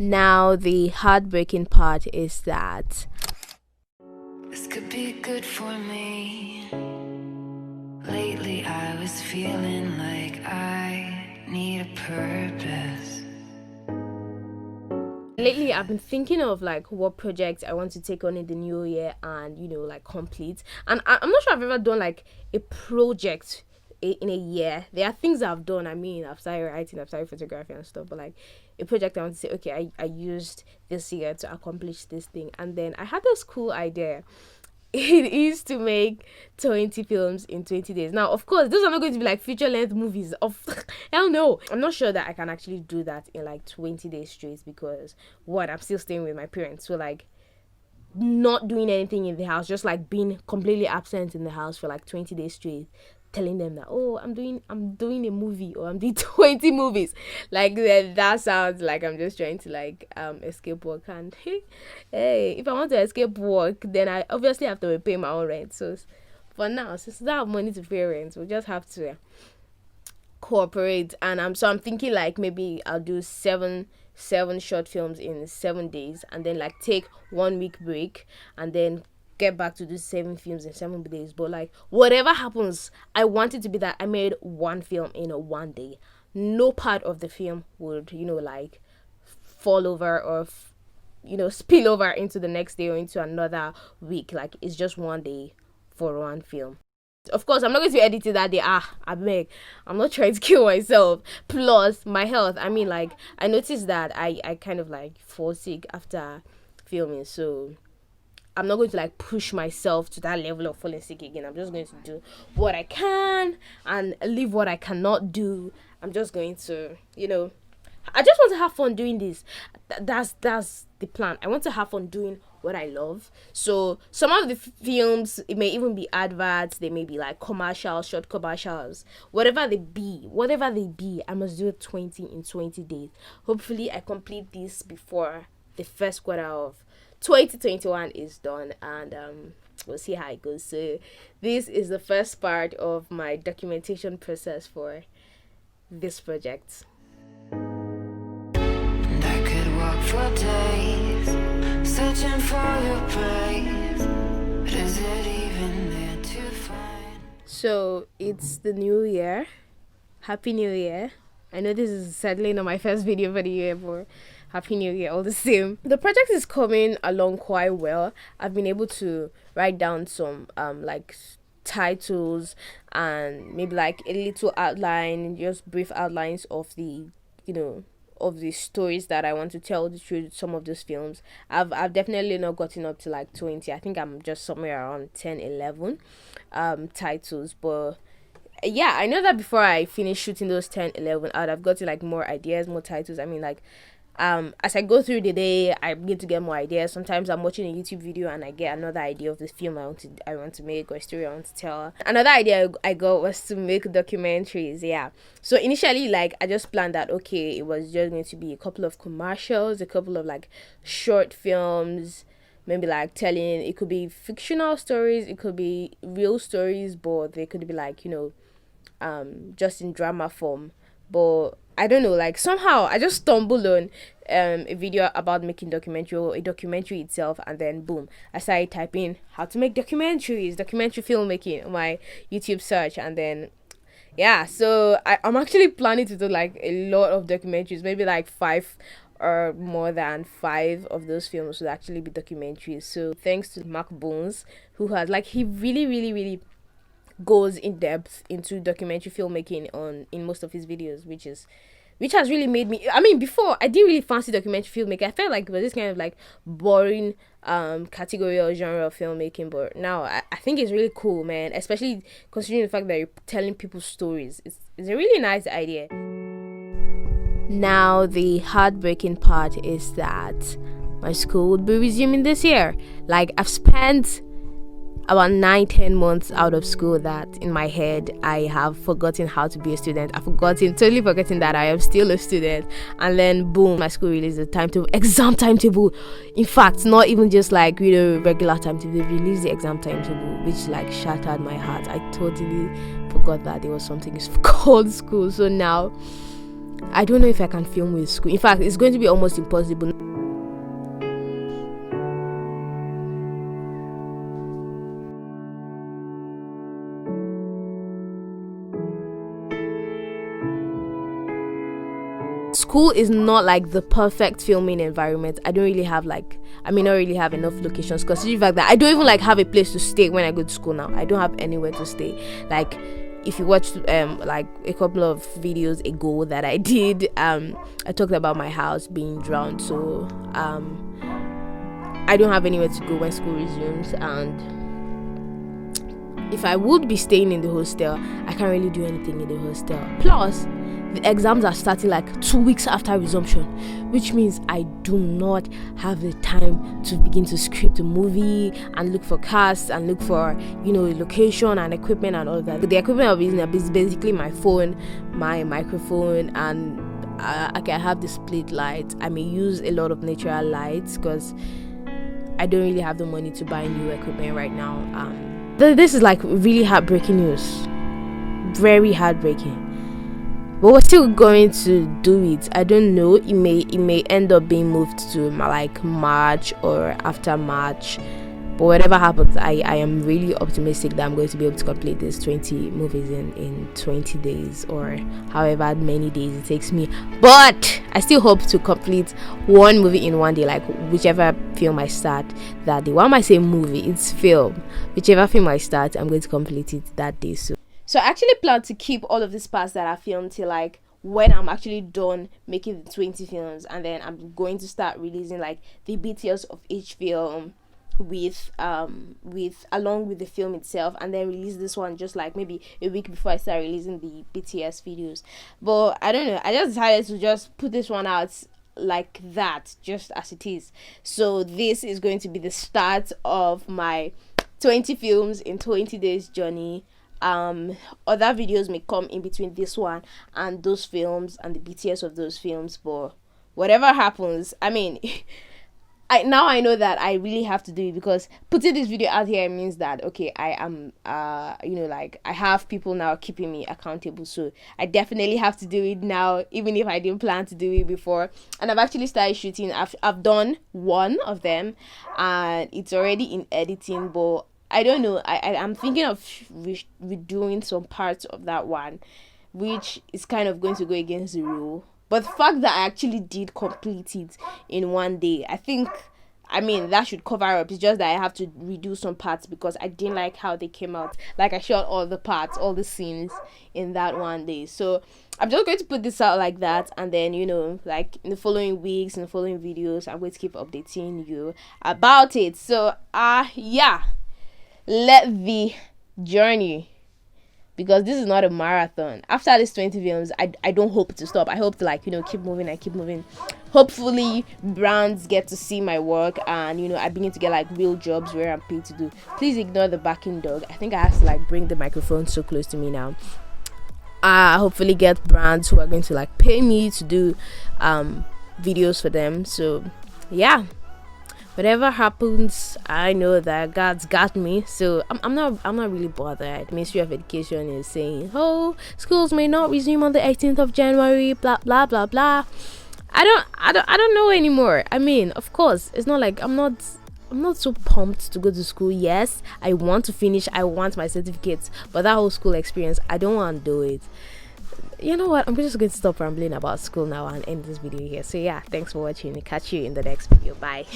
Now, the heartbreaking part is that this could be good for me. Lately I was feeling like I need a purpose. lately I've been thinking of like what projects I want to take on in the new year and like complete. And I'm not sure I've ever done like a project in a year. There are things I've done. I mean, I've started writing, I've started photography and stuff, but like a project I want to say, okay, I used this year to accomplish this thing. And then I had this cool idea. It is to make 20 films in 20 days. Now, of course, those are not going to be like feature length movies. Of hell no. I'm not sure that I can actually do that in like 20 days straight because I'm still staying with my parents. So like not doing anything in the house, just like being completely absent in the house for like 20 days straight, telling them that I'm doing a movie or I'm doing 20 movies. Like that sounds like I'm just trying to like escape work. And hey, if I want to escape work, then I obviously have to repay my own rent. So for now, since I don't have money to pay rent, we'll just have to cooperate. And I'm thinking like maybe I'll do seven short films in 7 days and then like take 1 week break and then get back to do 7 films in 7 days. But like whatever happens, I want it to be that I made 1 film in 1 day. No part of the film would like fall over or spill over into the next day or into another week. Like it's just 1 day for 1 film. Of course, I'm not going to edit it that day. I'm not trying to kill myself. Plus, my health. I mean, like, I noticed that I kind of like fall sick after filming. So, I'm not going to like push myself to that level of falling sick again. I'm just going to do what I can and leave what I cannot do. I'm just going to, I just want to have fun doing this. That's the plan. I want to have fun doing what I love. So some of the films, it may even be adverts, they may be like commercials, short commercials, whatever they be, I must do it 20 in 20 days. Hopefully I complete this before the first quarter of 2021 is done, and we'll see how it goes. So this is the first part of my documentation process for this project. And I could walk for days, searching for your praise, but is it even there to find? So it's the new year. Happy New Year. I know this is sadly not my first video for the year, but Happy New Year all the same. The project is coming along quite well. I've been able to write down some like titles and maybe like a little outline, just brief outlines of the of the stories that I want to tell through some of those films. I've definitely not gotten up to like 20. I think I'm just somewhere around 10, 11 titles, but yeah, I know that before I finish shooting those 10, 11 out, I've got to like more ideas, more titles. I mean, like as I go through the day, I begin to get more ideas. Sometimes I'm watching a YouTube video and I get another idea of the film I want to make or a story I want to tell. Another idea I got was to make documentaries. Yeah, so initially, like, I just planned that okay, it was just going to be a couple of commercials, a couple of like short films, maybe like telling, it could be fictional stories, it could be real stories, but they could be like just in drama form. But I don't know, like somehow I just stumbled on a video about making documentary, or a documentary itself, and then boom, I started typing how to make documentaries, documentary filmmaking on my YouTube search, and then yeah, so I'm actually planning to do like a lot of documentaries, maybe like 5 or more than 5 of those films would actually be documentaries. So thanks to Mark Bones, who has like, he really really really goes in depth into documentary filmmaking in most of his videos, which has really made me, I mean, before I didn't really fancy documentary filmmaking. I felt like it was this kind of like boring category or genre of filmmaking, but now I think it's really cool, man, especially considering the fact that you're telling people's stories. It's a really nice idea. Now the heartbreaking part is that my school would be resuming this year. Like, I've spent about 9-10 months out of school that in my head I have forgotten how to be a student. I've totally forgotten that I am still a student. And then boom, my school released the exam timetable. In fact, not even just like regular timetable, they released the exam timetable, which like shattered my heart. I totally forgot that there was something called school. So now I don't know if I can film with school. In fact, it's going to be almost impossible. School is not like the perfect filming environment. I don't really have like, I may not really have enough locations, considering the fact that I don't even like have a place to stay when I go to school now. I don't have anywhere to stay. Like, if you watched like a couple of videos ago that I did, I talked about my house being drowned. So I don't have anywhere to go when school resumes, and if I would be staying in the hostel, I can't really do anything in the hostel. Plus, the exams are starting like 2 weeks after resumption, which means I do not have the time to begin to script a movie and look for cast and look for, location and equipment and all that. The equipment I'm using is basically my phone, my microphone, and I have the split light. I may use a lot of natural lights because I don't really have the money to buy new equipment right now. This is like really heartbreaking news, very heartbreaking. But we're still going to do it. I don't know. It may end up being moved to like March or after March. But whatever happens, I am really optimistic that I'm going to be able to complete these 20 movies in 20 days or however many days it takes me. But I still hope to complete one movie in one day, like whichever film I start that day. Why am I saying movie? It's film. Whichever film I start, I'm going to complete it that day. So I actually plan to keep all of these parts that I filmed till like when I'm actually done making the 20 films, and then I'm going to start releasing like the BTS of each film with along with the film itself, and then release this one just like maybe a week before I start releasing the BTS videos. But I don't know, I just decided to just put this one out like that, just as it is. So this is going to be the start of my 20 films in 20 days journey. Other videos may come in between this one and those films and the BTS of those films, but whatever happens, I mean, I know that I really have to do it, because putting this video out here means that okay, I am like I have people now keeping me accountable, so I definitely have to do it now, even if I didn't plan to do it before. And I've actually started shooting. I've done one of them and it's already in editing, but I don't know. I'm thinking of redoing some parts of that one, which is kind of going to go against the rule. But the fact that I actually did complete it in one day, that should cover up. It's just that I have to redo some parts because I didn't like how they came out. Like, I shot all the parts, all the scenes in that one day. So I'm just going to put this out like that, and then like in the following weeks and the following videos, I'm going to keep updating you about it. So let the journey, because this is not a marathon. After these 20 films, I don't hope to stop. I hope to keep moving and keep moving. Hopefully brands get to see my work, and I begin to get like real jobs where I'm paid to do. Please ignore the backing dog. I think I have to bring the microphone so close to me now. Hopefully get brands who are going to pay me to do videos for them. So yeah, whatever happens, I know that God's got me. So I'm not really bothered. Ministry of Education is saying, oh, schools may not resume on the 18th of January, blah blah blah blah. I don't know anymore. I mean, of course, it's not like I'm not so pumped to go to school. Yes, I want to finish, I want my certificates, but that whole school experience, I don't want to do it. You know what, I'm just going to stop rambling about school now and end this video here. So yeah, thanks for watching. Catch you in the next video. Bye.